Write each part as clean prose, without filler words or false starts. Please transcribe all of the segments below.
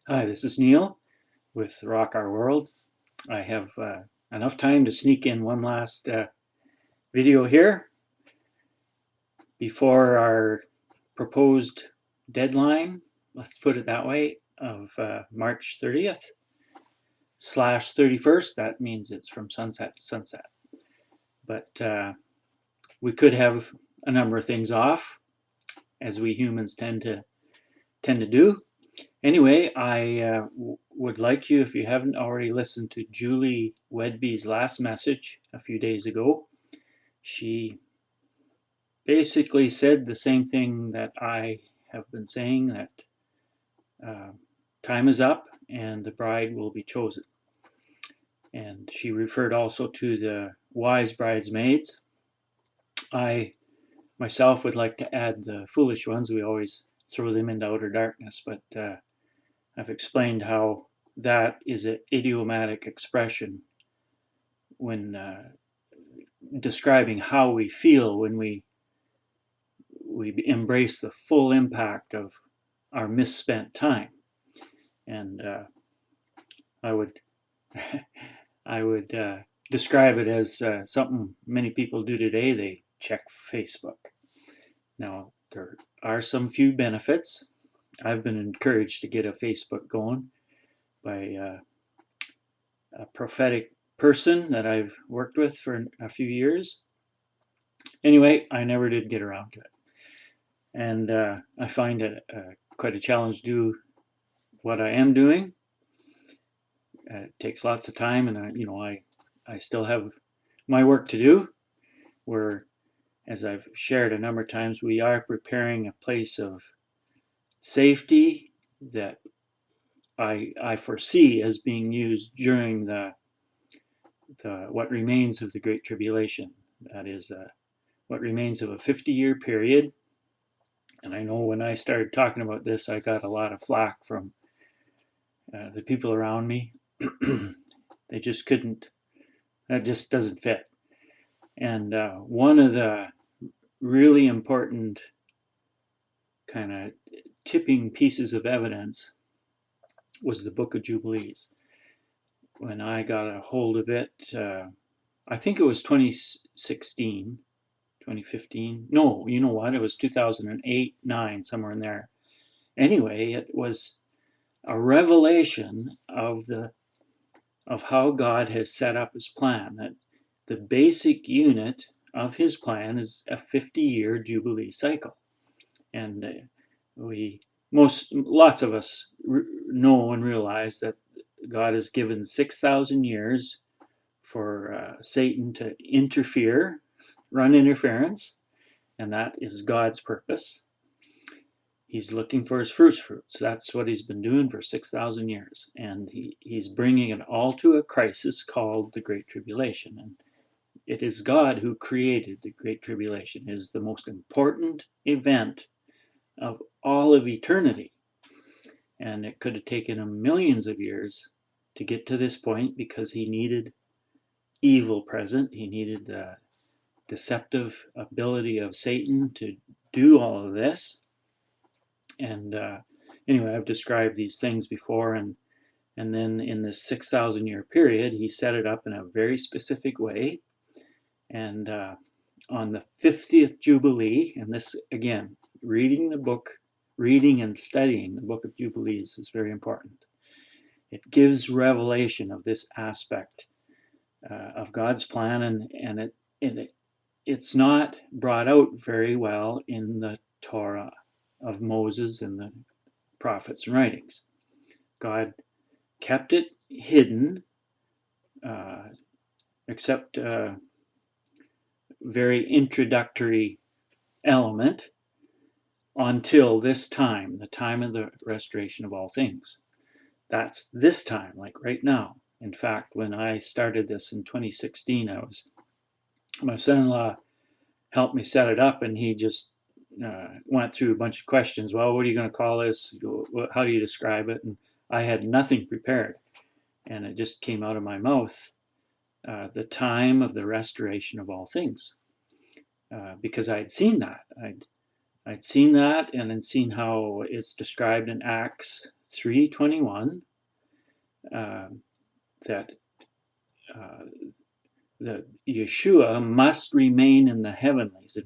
Hi, this is Neil with Rock Our World. I have enough time to sneak in one last video here before our proposed deadline, let's put it that way, of March 30th / 31st. That means it's from sunset to sunset. But we could have a number of things off, as we humans tend to do. Anyway, I would like you, if you haven't already listened to Julie Whedbee's last message a few days ago, she basically said the same thing that I have been saying, that time is up and the bride will be chosen. And she referred also to the wise bridesmaids. I myself would like to add the foolish ones. We always throw them into outer darkness, but I've explained how that is an idiomatic expression when describing how we feel when we embrace the full impact of our misspent time. And I would describe it as something many people do today. They check Facebook. Now, there are some few benefits. I've been encouraged to get a Facebook going by a prophetic person that I've worked with for a few years. Anyway, I never did get around to it. And I find it quite a challenge to do what I am doing. It takes lots of time, and I still have my work to do, where, as I've shared a number of times, we are preparing a place of safety that I foresee as being used during the what remains of the Great Tribulation. That is what remains of a 50-year period. And I know when I started talking about this, I got a lot of flack from the people around me. They just couldn't, that just doesn't fit. And one of the really important kind of tipping pieces of evidence was the Book of Jubilees. When I got a hold of it, I think it was 2016, 2015. No, you know what? It was 2008, 9, somewhere in there. Anyway, it was a revelation of how God has set up his plan. That the basic unit of his plan is a 50-year Jubilee cycle. And lots of us know and realize that God has given 6,000 years for Satan to interfere, run interference, and that is God's purpose. He's looking for his firstfruits. That's what he's been doing for 6,000 years. And he's bringing it all to a crisis called the Great Tribulation. And it is God who created the Great Tribulation. It is the most important event of all of eternity. And it could have taken him millions of years to get to this point, because he needed evil present. He needed the deceptive ability of Satan to do all of this. And anyway, I've described these things before, and then in this 6,000 year period, he set it up in a very specific way. And on the 50th Jubilee, and this again, reading and studying the Book of Jubilees is very important. It gives revelation of this aspect of God's plan, and it's not brought out very well in the Torah of Moses and the prophets and writings. God kept it hidden, except a very introductory element, until this time, the time of the restoration of all things. That's this time, like right now. In fact, when I started this in 2016, my son-in-law helped me set it up, and he just went through a bunch of questions. Well, what are you going to call this? How do you describe it? And I had nothing prepared, and it just came out of my mouth, the time of the restoration of all things, because I had seen that. I'd seen that, and then seen how it's described in Acts 3:21 that Yeshua must remain in the heavenlies.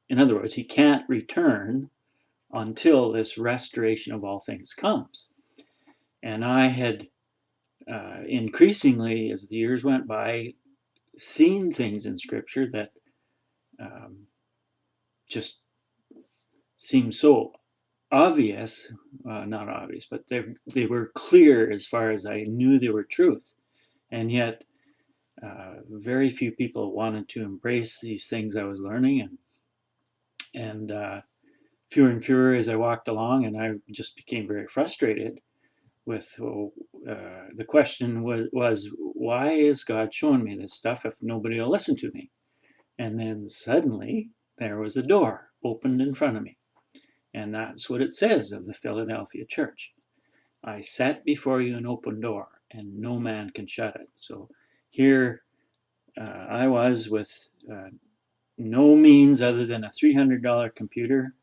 In other words, he can't return until this restoration of all things comes. And I had increasingly, as the years went by, seen things in Scripture that just seemed so obvious, not obvious, but they were clear as far as I knew they were truth. And yet, very few people wanted to embrace these things I was learning, and fewer and fewer as I walked along, and I just became very frustrated with the question was, why is God showing me this stuff if nobody will listen to me? And then suddenly there was a door opened in front of me. And that's what it says of the Philadelphia church. I set before you an open door, and no man can shut it. So here I was with no means other than a $300 computer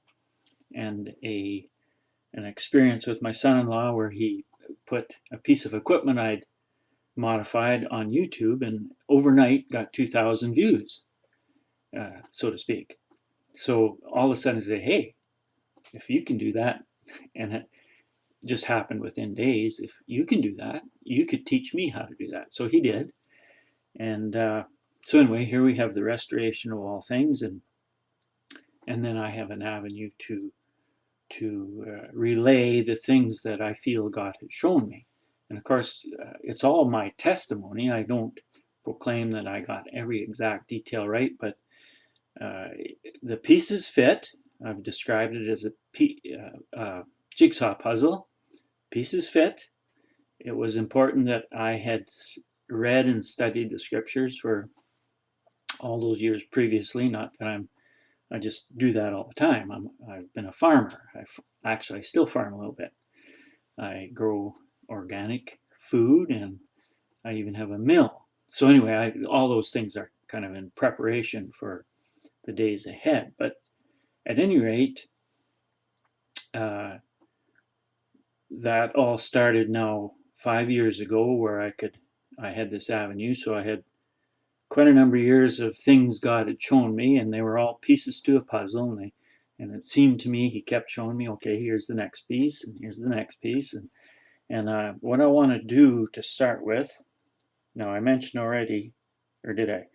and an experience with my son-in-law where he put a piece of equipment I'd modified on YouTube, and overnight got 2,000 views, so to speak. So all of a sudden I say, hey, if you can do that, and it just happened within days, if you can do that, you could teach me how to do that. So he did. And so anyway, here we have the restoration of all things, and then I have an avenue to relay the things that I feel God has shown me. And of course, it's all my testimony. I don't proclaim that I got every exact detail right, but the pieces fit. I've described it as a jigsaw puzzle. Pieces fit. It was important that I had read and studied the scriptures for all those years previously. Not that I just do that all the time. I've been a farmer. I still farm a little bit. I grow organic food, and I even have a mill. So anyway, all those things are kind of in preparation for the days ahead. But at any rate, that all started now 5 years ago, where I had this avenue. So I had quite a number of years of things God had shown me, and they were all pieces to a puzzle. And it seemed to me he kept showing me, okay, here's the next piece, and here's the next piece. And what I want to do to start with, now I mentioned already, or did I?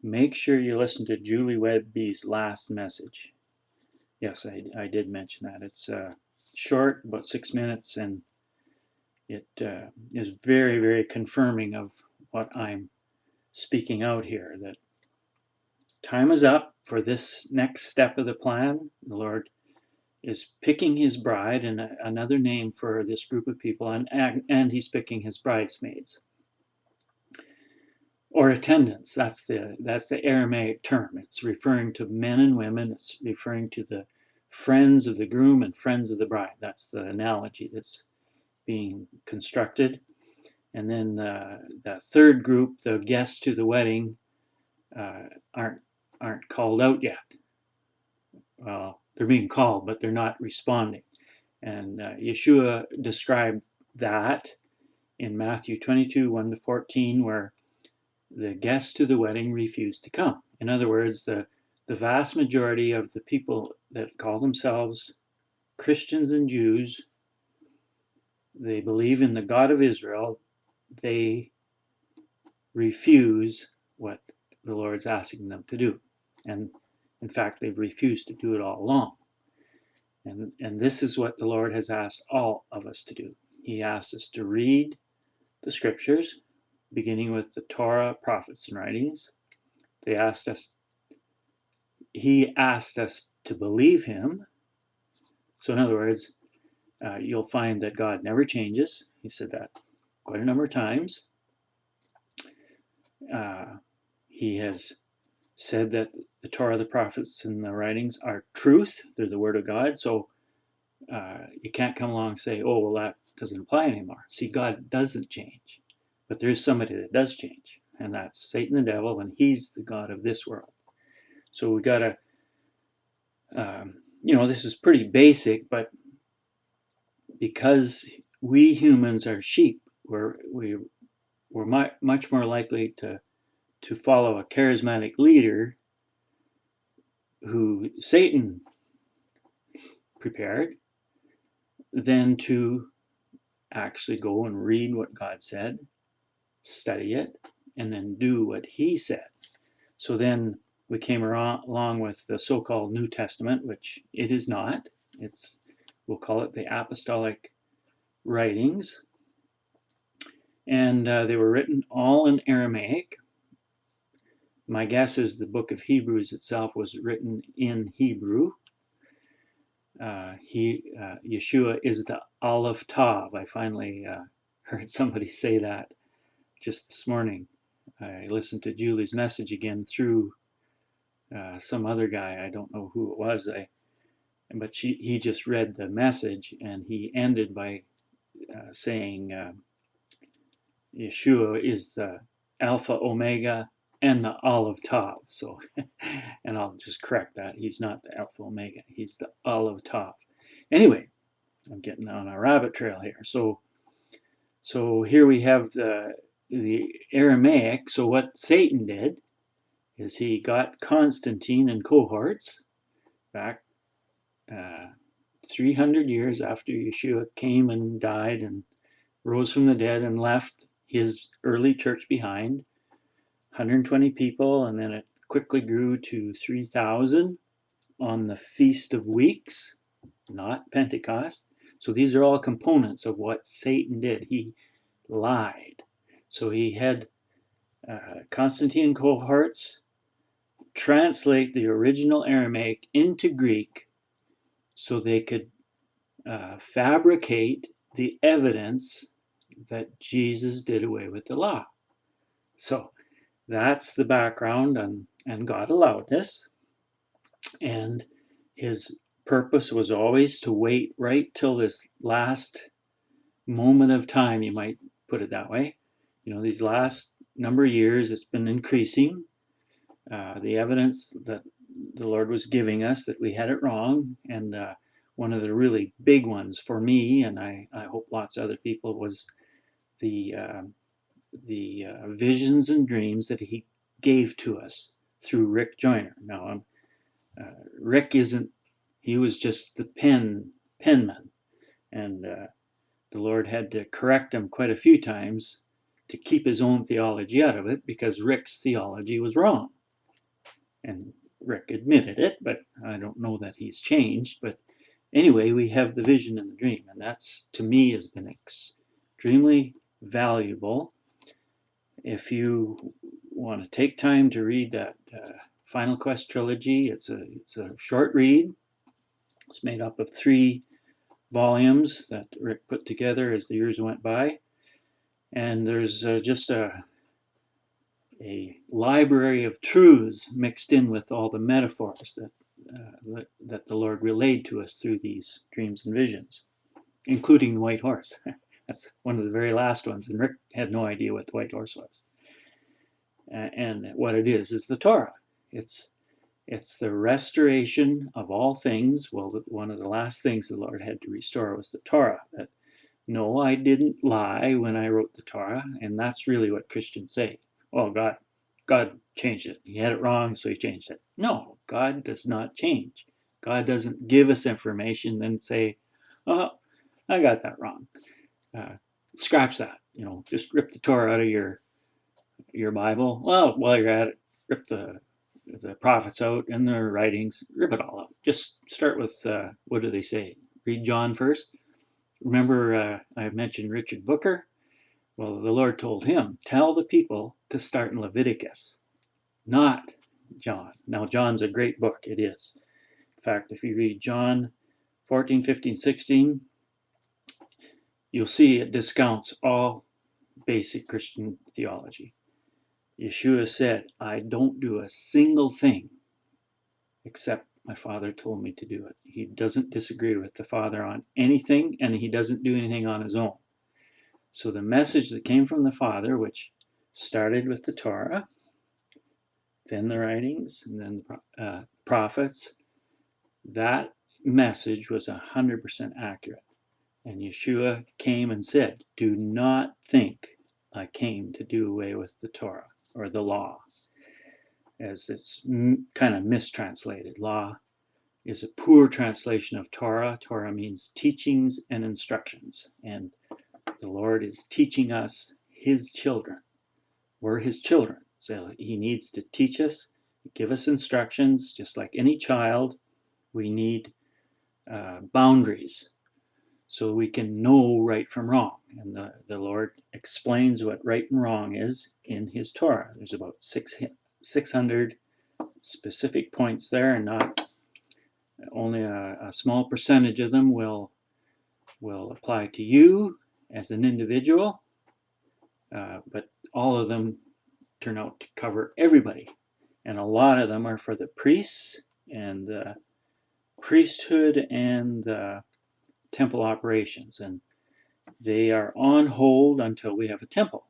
Make sure you listen to Julie Whedbee's last message. Yes, I did mention that. It's short, about 6 minutes, and it is very, very confirming of what I'm speaking out here, that time is up for this next step of the plan. The Lord is picking his bride, and another name for this group of people, and he's picking his bridesmaids, or attendants. That's the Aramaic term. It's referring to men and women. It's referring to the friends of the groom and friends of the bride. That's the analogy that's being constructed. And then the third group, the guests to the wedding, aren't called out yet. Well, they're being called, but they're not responding. And Yeshua described that in Matthew 22, 1-14, where the guests to the wedding refused to come. In other words, the vast majority of the people that call themselves Christians and Jews, they believe in the God of Israel, they refuse what the Lord's asking them to do. And in fact, they've refused to do it all along. And this is what the Lord has asked all of us to do. He asked us to read the scriptures, beginning with the Torah, prophets, and writings. He asked us to believe him. So in other words, you'll find that God never changes. He said that quite a number of times. He has said that the Torah, the prophets, and the writings are truth. They're the word of God. So you can't come along and say, oh, well, that doesn't apply anymore. See, God doesn't change. But there's somebody that does change. And that's Satan the devil, and he's the God of this world. So we got to, this is pretty basic, but because we humans are sheep. We're much more likely to follow a charismatic leader who Satan prepared than to actually go and read what God said, study it, and then do what he said. So then we came along with the so-called New Testament, which it is not. We'll call it the apostolic writings. And they were written all in Aramaic. My guess is the book of Hebrews itself was written in Hebrew. Yeshua is the Aleph Tav. I finally heard somebody say that just this morning. I listened to Julie's message again through some other guy. I don't know who it was. But he just read the message, and he ended by saying Yeshua is the Alpha Omega and the Aleph Tav. So, and I'll just correct that. He's not the Alpha Omega. He's the Aleph Tav. Anyway, I'm getting on a rabbit trail here. So here we have the Aramaic. So what Satan did is he got Constantine and cohorts back 300 years after Yeshua came and died and rose from the dead and left his early church behind, 120 people, and then it quickly grew to 3,000 on the Feast of Weeks, not Pentecost. So these are all components of what Satan did. He lied. So he had Constantine cohorts translate the original Aramaic into Greek so they could fabricate the evidence that Jesus did away with the law. So that's the background, and God allowed this. And his purpose was always to wait right till this last moment of time, you might put it that way. You know, these last number of years, it's been increasing. The evidence that the Lord was giving us that we had it wrong, and one of the really big ones for me, and I hope lots of other people, was the visions and dreams that he gave to us through Rick Joyner. Now, Rick he was just the penman, and the Lord had to correct him quite a few times to keep his own theology out of it, because Rick's theology was wrong. And Rick admitted it, but I don't know that he's changed. But anyway, we have the vision and the dream, and that's, to me, has been extremely valuable. If you want to take time to read that Final Quest trilogy, it's a short read. It's made up of 3 volumes that Rick put together as the years went by, and there's just a library of truths mixed in with all the metaphors that the Lord relayed to us through these dreams and visions, including the white horse. That's one of the very last ones, and Rick had no idea what the white horse was. And what it is the Torah. It's the restoration of all things. Well, one of the last things the Lord had to restore was the Torah. That, no, I didn't lie when I wrote the Torah, and that's really what Christians say. Well, God changed it. He had it wrong, so he changed it. No, God does not change. God doesn't give us information and say, oh, I got that wrong. Scratch that. You know, just rip the Torah out of your Bible. Well, while you're at it, rip the prophets out and their writings. Rip it all out. Just start with, what do they say? Read John first. Remember, I mentioned Richard Booker? Well, the Lord told him, tell the people to start in Leviticus, not John. Now, John's a great book. It is. In fact, if you read John 14, 15, 16, you'll see it discounts all basic Christian theology. Yeshua said, I don't do a single thing except my Father told me to do it. He doesn't disagree with the Father on anything, and he doesn't do anything on his own. So the message that came from the Father, which started with the Torah, then the writings, and then the prophets, that message was 100% accurate. And Yeshua came and said, do not think I came to do away with the Torah or the law, as it's kind of mistranslated. Law is a poor translation of Torah. Torah means teachings and instructions. And the Lord is teaching us, his children. We're his children. So he needs to teach us, give us instructions, just like any child. We need boundaries so we can know right from wrong. And the Lord explains what right and wrong is in his Torah. There's about 600 specific points there, and not only a small percentage of them will apply to you as an individual, but all of them turn out to cover everybody. And a lot of them are for the priests and the priesthood and the temple operations. And they are on hold until we have a temple.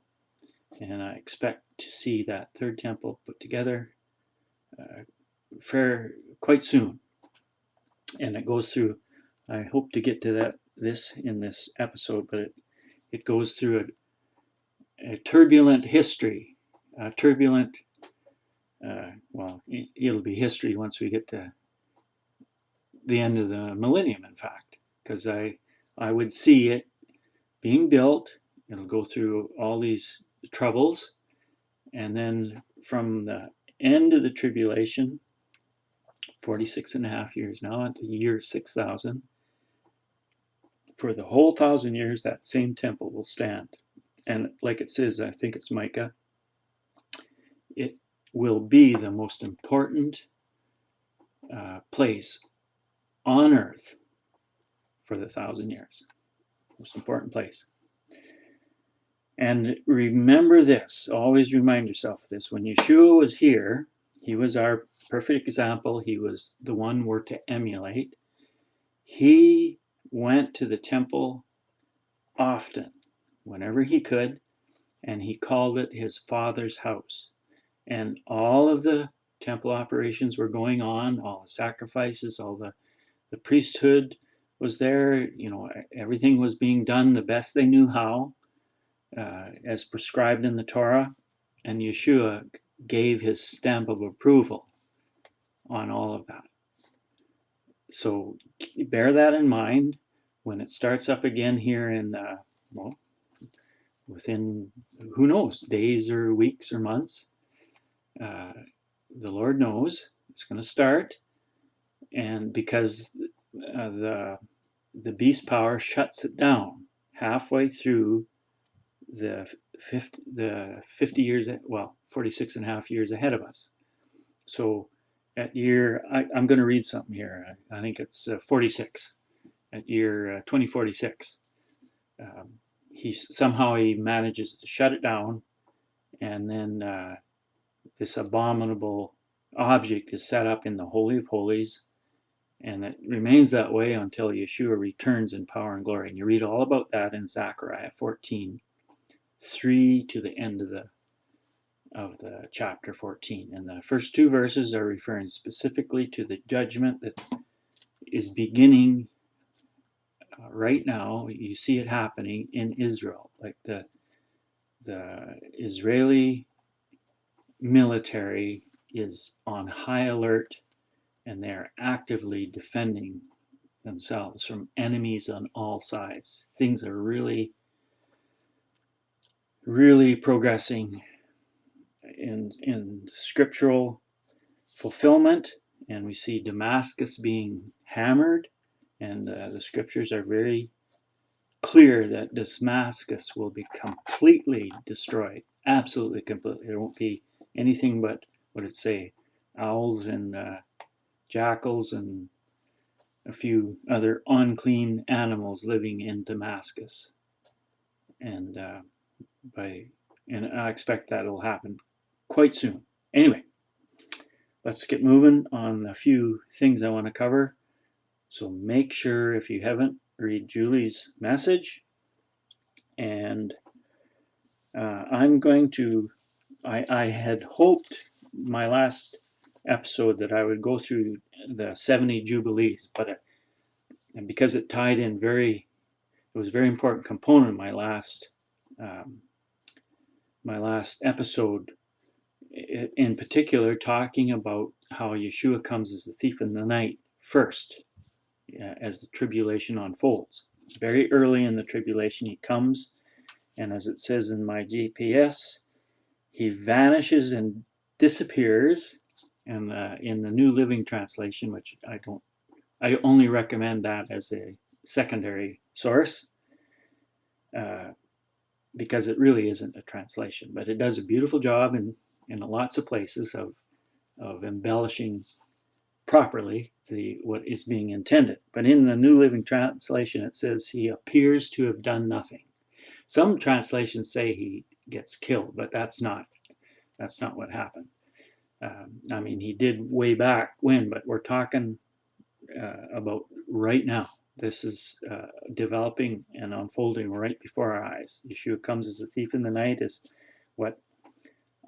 And I expect to see that third temple put together quite soon. And it goes through, I hope to get to this in this episode, but it goes through a turbulent history, well, it'll be history once we get to the end of the millennium, in fact, because I would see it being built. It'll go through all these troubles, and then from the end of the tribulation, 46 and a half years now, at the year 6000, for the whole 1,000 years, that same temple will stand. And like it says, I think it's Micah, it will be the most important place on earth for the 1,000 years. Most important place. And remember this, always remind yourself this, when Yeshua was here, he was our perfect example. He was the one we're to emulate. He went to the temple often, whenever he could, and he called it his Father's house. And all of the temple operations were going on, all the sacrifices, all the priesthood was there, everything was being done the best they knew how, as prescribed in the Torah, and Yeshua gave his stamp of approval on all of that. So bear that in mind when it starts up again here in, within, who knows, days or weeks or months. The Lord knows it's going to start, and because the beast power shuts it down halfway through the 50 years, 46 and a half years ahead of us. So at year, I'm going to read something here. I think it's 46. At year 2046, he manages to shut it down, and then this abominable object is set up in the Holy of Holies, and it remains that way until Yeshua returns in power and glory. And you read all about that in Zechariah 14, 3 to the end of the chapter 14. And the first two verses are referring specifically to the judgment that is beginning right now. You see it happening in Israel, like the Israeli military is on high alert, and they're actively defending themselves from enemies on all sides. Things are really, really progressing in scriptural fulfillment, and we see Damascus being hammered, and the scriptures are very clear that Damascus will be completely destroyed, absolutely completely. There won't be anything but, what did it say, owls and jackals and a few other unclean animals living in Damascus. And I expect that will happen quite soon. Anyway, let's get moving on a few things I want to cover. So make sure, if you haven't, read Julie's message. And I'm going to, I had hoped my last episode that I would go through the 70 Jubilees, but because it tied in very it was a very important component of my last episode, in particular, talking about how Yeshua comes as a thief in the night first, as the tribulation unfolds. Very early in the tribulation, he comes, and as it says in my GPS, he vanishes and disappears. And in the New Living Translation, which I only recommend that as a secondary source, because it really isn't a translation, but it does a beautiful job in lots of places of embellishing properly what is being intended. But in the New Living Translation, it says he appears to have done nothing. Some translations say he gets killed, but that's not what happened. I mean, he did way back when, but we're talking about right now. This is developing and unfolding right before our eyes. Yeshua comes as a thief in the night is what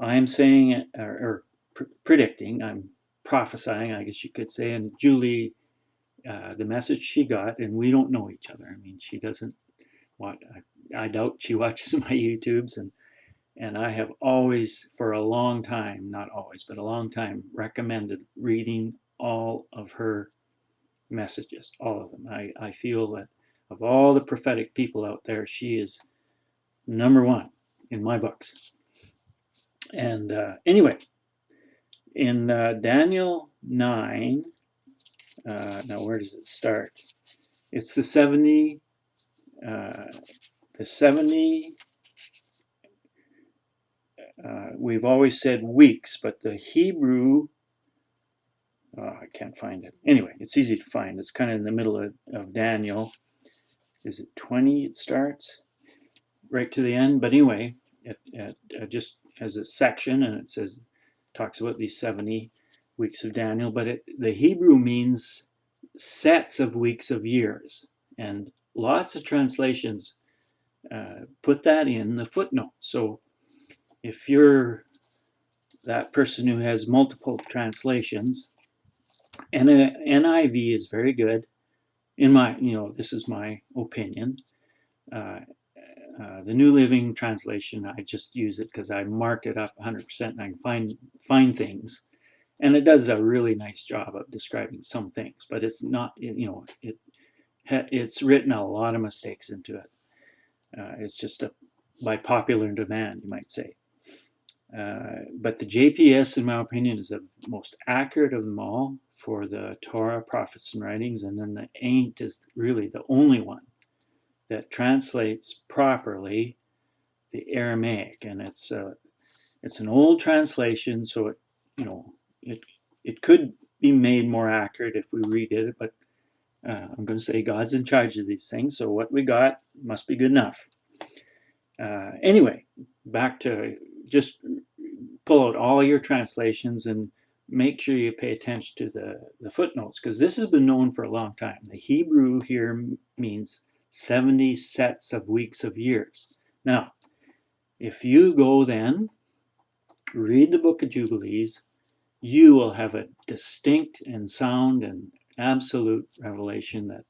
I'm saying or predicting. I'm prophesying, I guess you could say. And Julie, the message she got, and we don't know each other. I mean, she doesn't watch. I doubt she watches my YouTubes, and I have always, for a long time, not always, but a long time, recommended reading all of her messages, all of them. I feel that of all the prophetic people out there, she is number one in my books. And anyway, in Daniel 9, now where does it start? It's the 70, we've always said weeks, but the Hebrew, I can't find it. Anyway, it's easy to find. It's kind of in the middle of Daniel. Is it 20 it starts? Right to the end. But anyway, it just has a section, and it talks about these 70 weeks of Daniel. But the Hebrew means sets of weeks of years. And lots of translations put that in the footnote. So if you're that person who has multiple translations, and NIV is very good, this is my opinion. The New Living Translation, I just use it because I marked it up 100% and I can find things. And it does a really nice job of describing some things, but it's not, it's written a lot of mistakes into it. It's just by popular demand, you might say. But the JPS, in my opinion, is the most accurate of them all for the Torah, prophets, and writings. And then the Ain't is really the only one that translates properly the Aramaic. And it's an old translation, so it could be made more accurate if we redid it. But I'm going to say God's in charge of these things, so what we got must be good enough. Anyway, back to just pull out all your translations and make sure you pay attention to the footnotes, because this has been known for a long time. The Hebrew here means 70 sets of weeks of years. Now, if you go then, read the Book of Jubilees, you will have a distinct and sound and absolute revelation that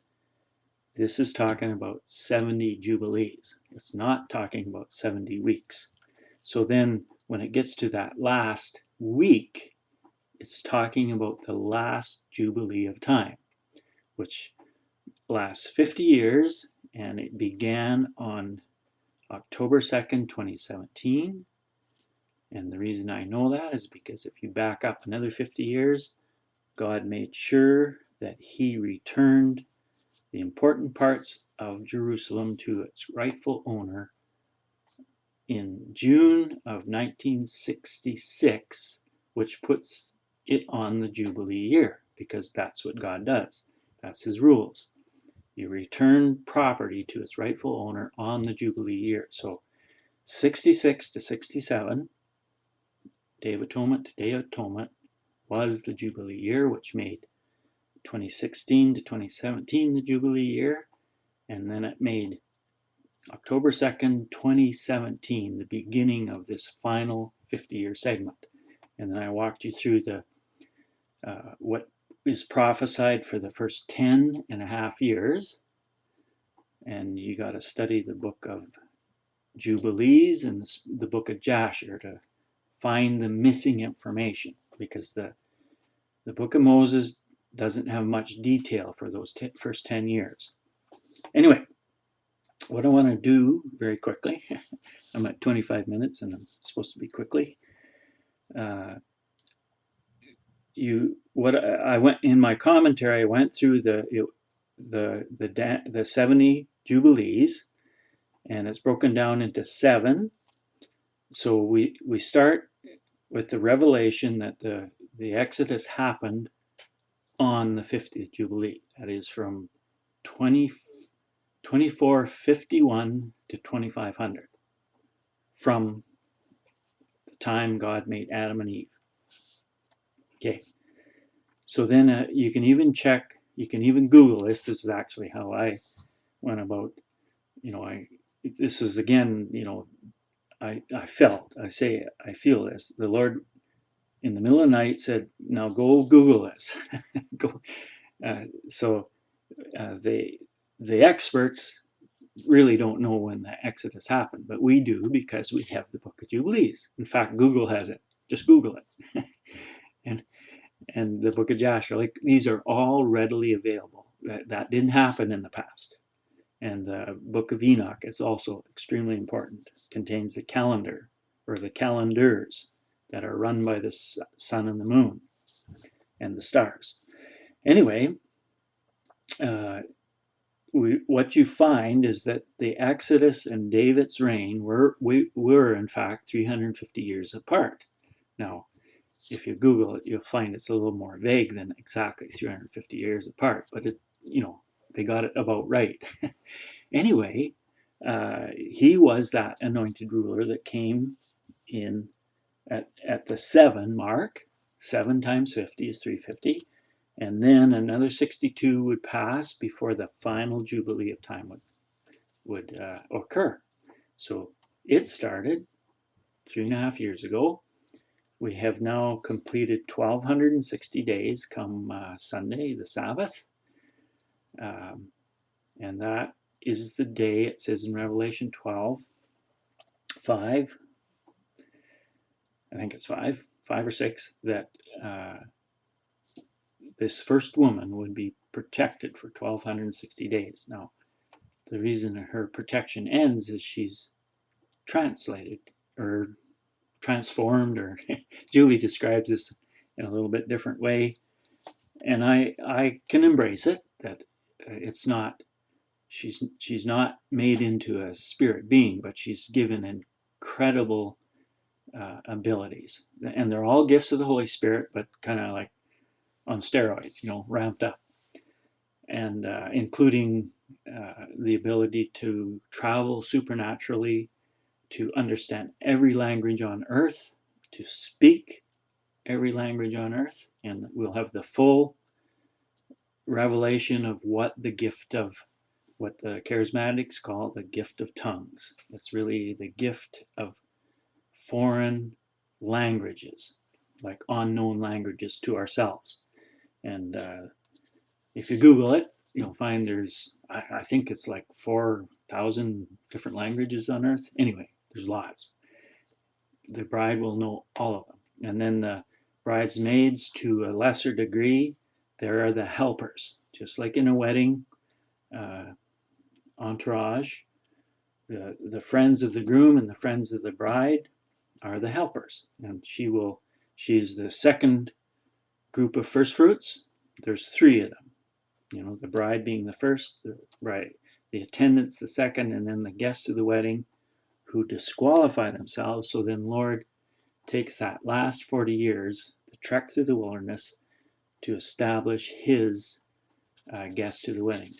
this is talking about 70 Jubilees. It's not talking about 70 weeks. So then when it gets to that last week, it's talking about the last Jubilee of time, which lasts 50 years, and it began on October 2nd, 2017. And the reason I know that is because if you back up another 50 years, God made sure that he returned the important parts of Jerusalem to its rightful owner in June of 1966, which puts it on the Jubilee year, because that's what God does. That's his rules. You return property to its rightful owner on the Jubilee year. So 66 to 67, Day of Atonement to Day of Atonement, was the Jubilee year, which made 2016 to 2017 the Jubilee year. And then it made October 2nd, 2017, the beginning of this final 50-year segment. And then I walked you through what is prophesied for the first 10 and a half years. And you got to study the Book of Jubilees and the Book of Jasher to find the missing information, because the Book of Moses doesn't have much detail for those first 10 years. Anyway, what I want to do very quickly, I'm at 25 minutes and I'm supposed to be quickly. I went in my commentary. I went through the 70 Jubilees, and it's broken down into 7. So we start with the revelation that the Exodus happened on the 50th Jubilee. That is from 2451 to 2500, from the time God made Adam and Eve. Okay, so then you can even check, you can even Google this. This is actually how I went about, this is again, I feel this. The Lord in the middle of the night said, now go Google this. The experts really don't know when the Exodus happened, but we do, because we have the Book of Jubilees. In fact, Google has it. Just Google it. and the Book of Jasher, like, these are all readily available. That didn't happen in the past. And the Book of Enoch is also extremely important. It contains the calendar, or the calendars, that are run by the sun and the moon and the stars. Anyway, what you find is that the Exodus and David's reign were in fact 350 years apart. Now, if you Google it, you'll find it's a little more vague than exactly 350 years apart, but they got it about right. Anyway, he was that anointed ruler that came in at the 7 mark. 7 times 50 is 350. And then another 62 would pass before the final Jubilee of time would occur. So it started 3.5 years ago. We have now completed 1,260 days come Sunday, the Sabbath. And that is the day, it says in Revelation 12:5, I think it's 5 or 6, that this first woman would be protected for 1,260 days. Now, the reason her protection ends is she's translated or transformed, or Julie describes this in a little bit different way. And I can embrace it, that it's not, she's not made into a spirit being, but she's given incredible abilities. And they're all gifts of the Holy Spirit, but kind of like on steroids, ramped up. And including the ability to travel supernaturally, to understand every language on earth, to speak every language on earth, and we'll have the full revelation of what the charismatics call the gift of tongues. It's really the gift of foreign languages, like unknown languages to ourselves. And if you Google it, you'll find there's, I think it's like 4,000 different languages on earth. Anyway, there's lots. The bride will know all of them. And then the bridesmaids, to a lesser degree, there are the helpers. Just like in a wedding entourage, the friends of the groom and the friends of the bride are the helpers. And she's the second group of firstfruits. There's 3 of them. The bride being the first, the attendants the second, and then the guests of the wedding who disqualify themselves. So then Lord takes that last 40 years, the trek through the wilderness, to establish his guests to the wedding.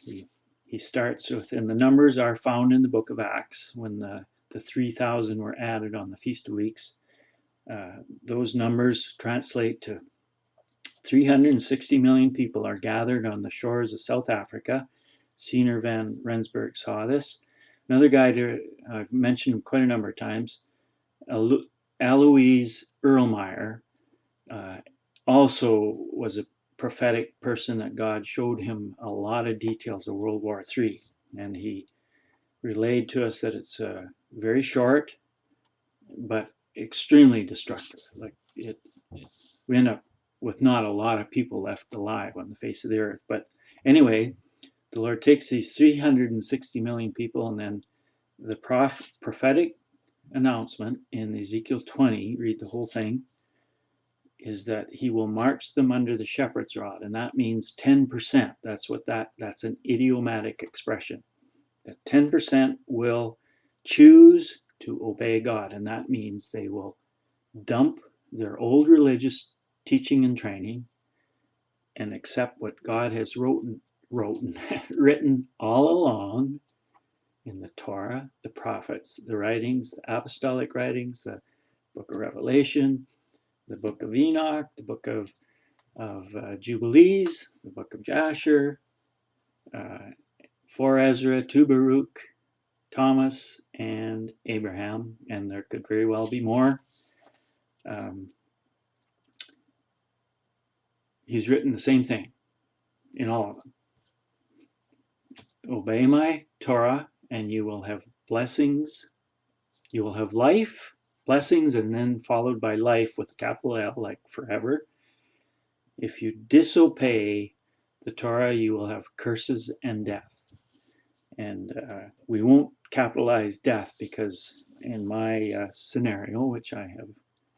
He starts with, and the numbers are found in the book of Acts, when the 3,000 were added on the Feast of Weeks. Those numbers translate to 360 million people are gathered on the shores of South Africa. Siener van Rensburg saw this. Another guy I've mentioned quite a number of times, Alois Irlmaier, also was a prophetic person that God showed him a lot of details of World War III. And he relayed to us that it's very short, but extremely destructive. Like we end up with not a lot of people left alive on the face of the earth. But anyway, the Lord takes these 360 million people, and then the prophetic announcement in Ezekiel 20, read the whole thing, is that he will march them under the shepherd's rod, and that means 10%. That's an idiomatic expression. That 10% will choose to obey God, and that means they will dump their old religious teaching and training and accept what God has written all along in the Torah, the prophets, the writings, the apostolic writings, the book of Revelation, the book of Enoch, the book of Jubilees, the book of Jasher, 4 Ezra, 2 Baruch, Thomas, and Abraham, and there could very well be more. He's written the same thing in all of them. Obey my Torah, and you will have blessings. You will have life, blessings, and then followed by life with a capital L, like forever. If you disobey the Torah, you will have curses and death. And we won't capitalize death because in my scenario, which I have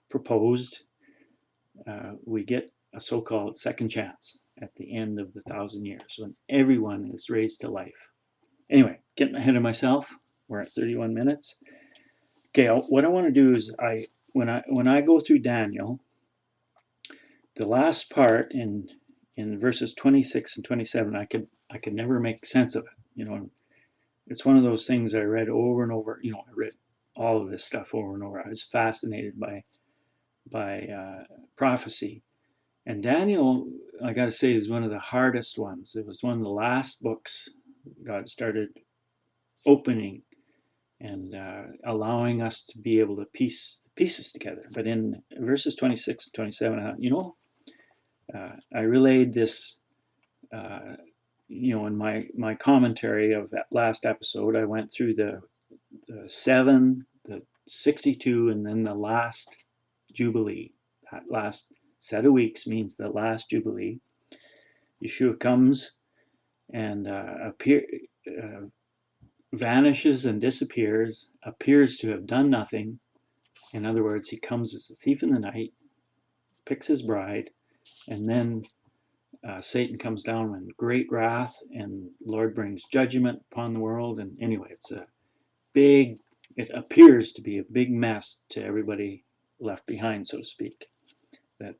proposed, we get a so-called second chance at the end of the 1,000 years when everyone is raised to life. Anyway, getting ahead of myself. We're at 31 minutes. Okay, what I want to do is when I go through Daniel, the last part in verses 26 and 27, I could never make sense of it. You know, it's one of those things I read over and over. You know, I read all of this stuff over and over. I was fascinated by prophecy. And Daniel, I got to say, is one of the hardest ones. It was one of the last books God started opening and allowing us to be able to piece the pieces together. But in verses 26 and 27, I relayed this, in my commentary of that last episode. I went through the 7, the 62, and then the last Jubilee. That last set of weeks means the last Jubilee. Yeshua comes and vanishes and disappears, appears to have done nothing. In other words, he comes as a thief in the night, picks his bride, and then Satan comes down in great wrath, and the Lord brings judgment upon the world. And anyway, it appears to be a big mess to everybody left behind, so to speak, that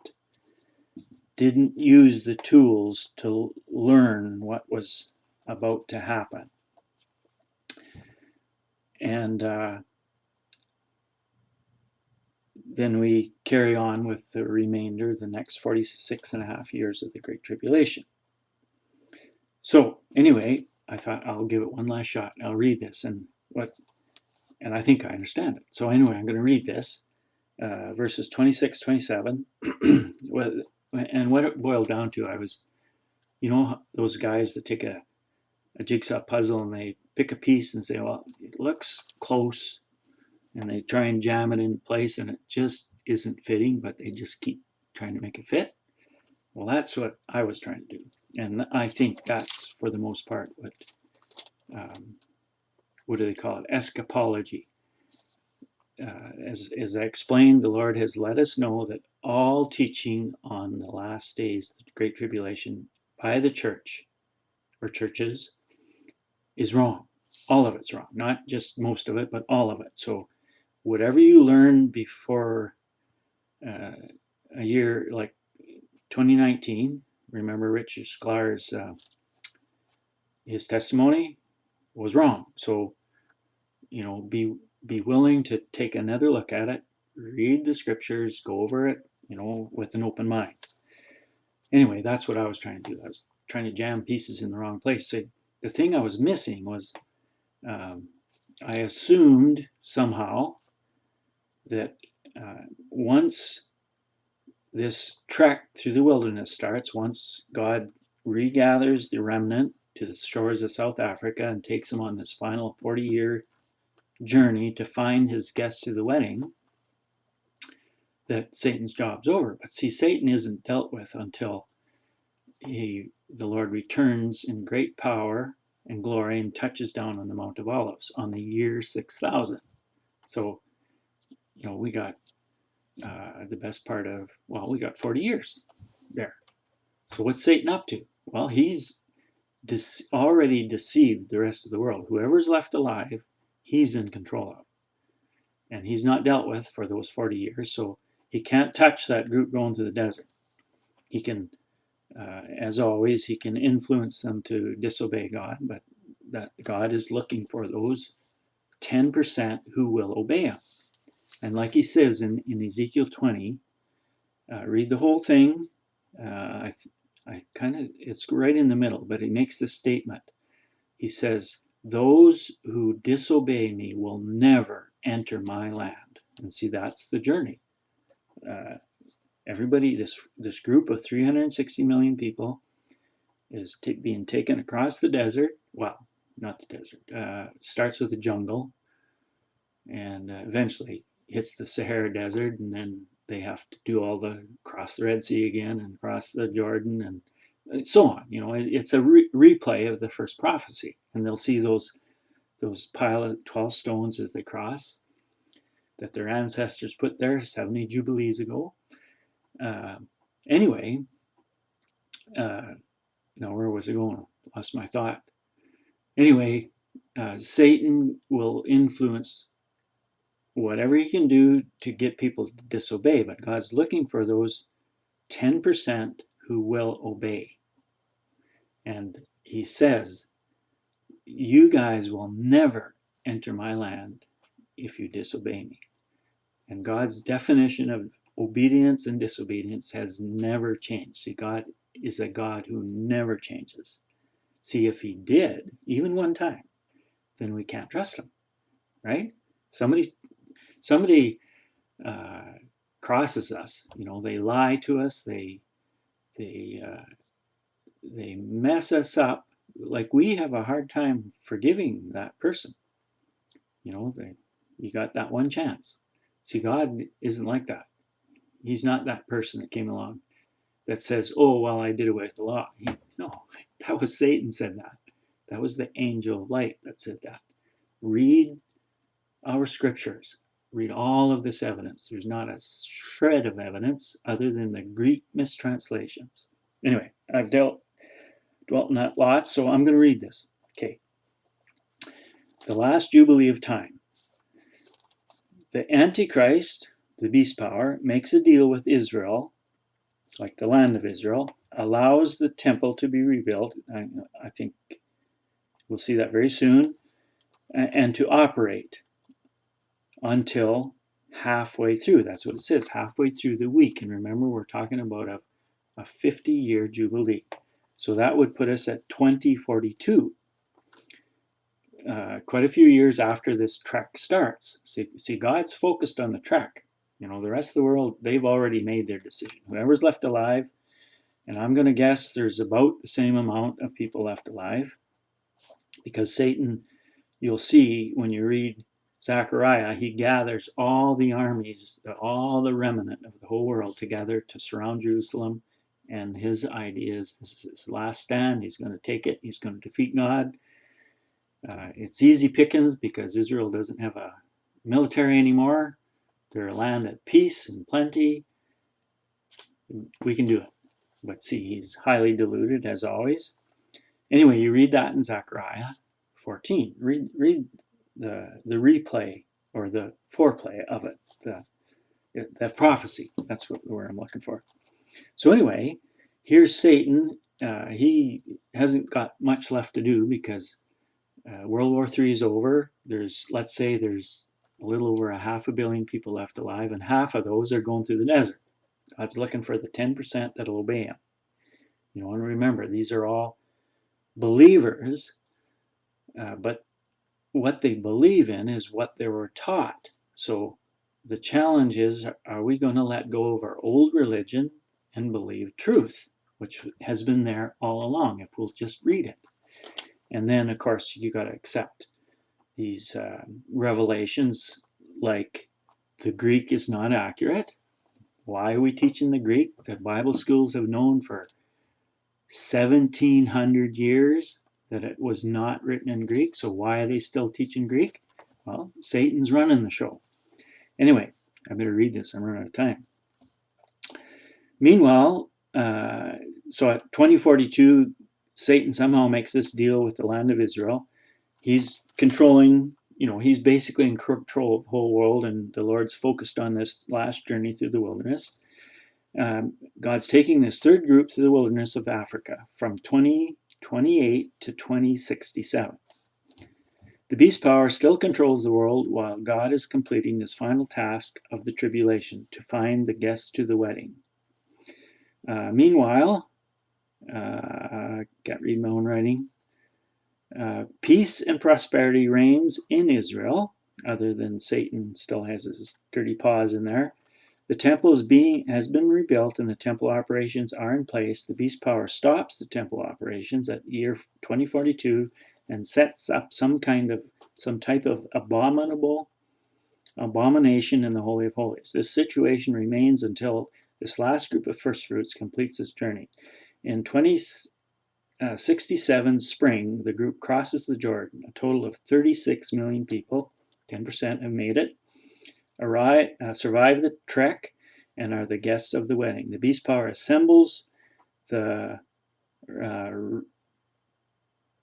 didn't use the tools to learn what was about to happen. And then we carry on with the remainder, the next 46 and a half years of the Great Tribulation. So anyway, I thought I'll give it one last shot. I'll read this, and I think I understand it. So anyway, I'm going to read this, verses 26, 27. And what it boiled down to, I was, those guys that take a jigsaw puzzle and they pick a piece and say, well, it looks close, and they try and jam it in place, and it just isn't fitting, but they just keep trying to make it fit. Well, that's what I was trying to do. And I think that's, for the most part, what do they call it? Eschatology. As I explained, the Lord has let us know that all teaching on the last days, the Great Tribulation, by the church or churches, is wrong. All of it's wrong. Not just most of it, but all of it. So whatever you learn before a year like 2019, remember Richard Sklar's his testimony was wrong. So, be willing to take another look at it, read the scriptures, go over it, with an open mind. Anyway, that's what I was trying to do. I was trying to jam pieces in the wrong place. So the thing I was missing was I assumed somehow that once this trek through the wilderness starts, once God regathers the remnant to the shores of South Africa and takes them on this final 40-year journey to find his guests to the wedding, that Satan's job's over. But see, Satan isn't dealt with until the Lord returns in great power and glory and touches down on the Mount of Olives on the year 6000. So, we got the best part of, we got 40 years there. So what's Satan up to? Well, he's already deceived the rest of the world. Whoever's left alive, he's in control of. And he's not dealt with for those 40 years, so he can't touch that group going to the desert. He can, as always, he can influence them to disobey God, but that God is looking for those 10% who will obey him. And like he says in Ezekiel 20, read the whole thing. It's right in the middle, but he makes this statement. He says, those who disobey me will never enter my land. And see, that's the journey. Everybody, this group of 360 million people is being taken across the desert. Well, not the desert. Starts with the jungle and eventually hits the Sahara Desert, and then they have to cross the Red Sea again and cross the Jordan and so on. It's a replay of the first prophecy, and they'll see those pile of 12 stones as they cross that their ancestors put there 70 Jubilees ago. Anyway, now where was I going? Lost my thought. Anyway, Satan will influence whatever he can do to get people to disobey, but God's looking for those 10% who will obey. And he says, you guys will never enter my land if you disobey me. And God's definition of obedience and disobedience has never changed. See, God is a God who never changes. See, if he did, even one time, then we can't trust him, right? Somebody crosses us. They lie to us. They mess us up. Like, we have a hard time forgiving that person. You got that one chance. See, God isn't like that. He's not that person that came along that says, oh, well, I did away with the law. No, that was Satan said that. That was the angel of light that said that. Read our scriptures. Read all of this evidence. There's not a shred of evidence other than the Greek mistranslations. Anyway, I've dwelt on that lot, so I'm going to read this. Okay. The last Jubilee of time. The Antichrist, the beast power, makes a deal with Israel, like the land of Israel, allows the temple to be rebuilt. I think we'll see that very soon, and to operate until halfway through. That's what it says, halfway through the week. And remember, we're talking about a 50-year Jubilee. So that would put us at 2042. Quite a few years after this trek starts. See, God's focused on the trek. The rest of the world, they've already made their decision. Whoever's left alive, and I'm going to guess there's about the same amount of people left alive, because Satan, you'll see when you read Zechariah, he gathers all the armies, all the remnant of the whole world together to surround Jerusalem. And his idea is this is his last stand. He's going to take it. He's going to defeat God. It's easy pickings because Israel doesn't have a military anymore. They're a land at peace and plenty. We can do it. But see, he's highly deluded as always. Anyway, you read that in Zechariah 14. Read the replay or the foreplay of it, the prophecy. That's what word I'm looking for. So anyway, here's Satan. He hasn't got much left to do because World War III is over. Let's say there's a little over 500 million people left alive, and half of those are going through the desert. God's looking for the 10% that'll obey him. And remember, these are all believers, but what they believe in is what they were taught. So the challenge is, are we going to let go of our old religion and believe truth? which has been there all along if we'll just read it. And then, of course, you got to accept these revelations, like the Greek is not accurate. Why are we teaching the Greek? The Bible schools have known for 1700 years that it was not written in Greek. So why are they still teaching Greek? Well, Satan's running the show. Anyway, I better read this. I'm running out of time. Meanwhile, so at 2042, Satan somehow makes this deal with the land of Israel. He's controlling, he's basically in control of the whole world, and the Lord's focused on this last journey through the wilderness. God's taking this third group through the wilderness of Africa from 2028 to 2067. The beast power still controls the world while God is completing this final task of the tribulation to find the guests to the wedding. Meanwhile, can't read my own writing. Peace and prosperity reigns in Israel, other than Satan still has his dirty paws in there. The temple has been rebuilt and the temple operations are in place. The beast power stops the temple operations at year 2042 and sets up some type of abomination in the Holy of Holies. This situation remains until this last group of firstfruits completes this journey. In 2067 spring, the group crosses the Jordan. A total of 36 million people, 10% have made it, survive the trek, and are the guests of the wedding. The beast power assembles the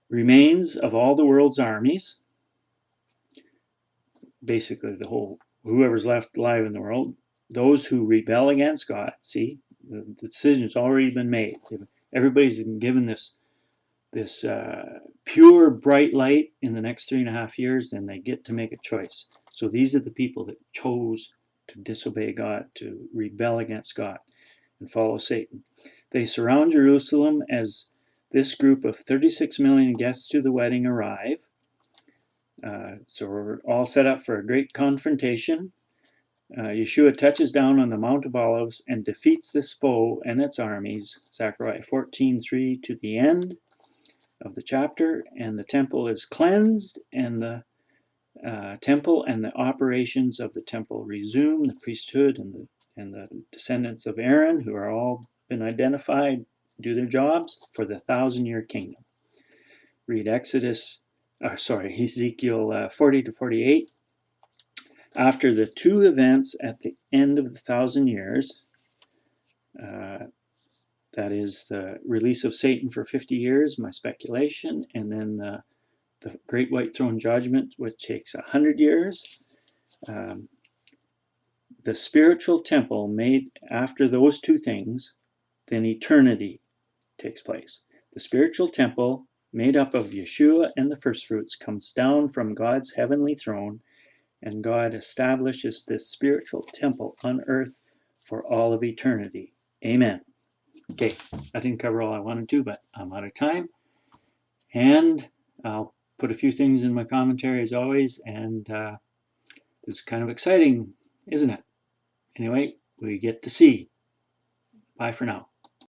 remains of all the world's armies, basically whoever's left alive in the world, those who rebel against God. See, the decision's already been made. Everybody's been given this pure, bright light in the next 3.5 years, then they get to make a choice. So these are the people that chose to disobey God, to rebel against God and follow Satan. They surround Jerusalem as this group of 36 million guests to the wedding arrive. So we're all set up for a great confrontation. Yeshua touches down on the Mount of Olives and defeats this foe and its armies. Zechariah 14:3 to the end of the chapter, and the temple is cleansed, and the temple and the operations of the temple resume. The priesthood and the descendants of Aaron, who are all been identified, do their jobs for the 1,000-year kingdom. Read Ezekiel 40 to 48. After the two events at the end of the 1,000 years, that is the release of Satan for 50 years, my speculation, and then the Great White Throne Judgment, which takes 100 years. The spiritual temple made after those two things, then eternity takes place. The spiritual temple made up of Yeshua and the firstfruits comes down from God's heavenly throne, and God establishes this spiritual temple on earth for all of eternity. Amen. Okay, I didn't cover all I wanted to, but I'm out of time. And I'll put a few things in my commentary as always, and it's kind of exciting, isn't it? Anyway, we get to see. Bye for now.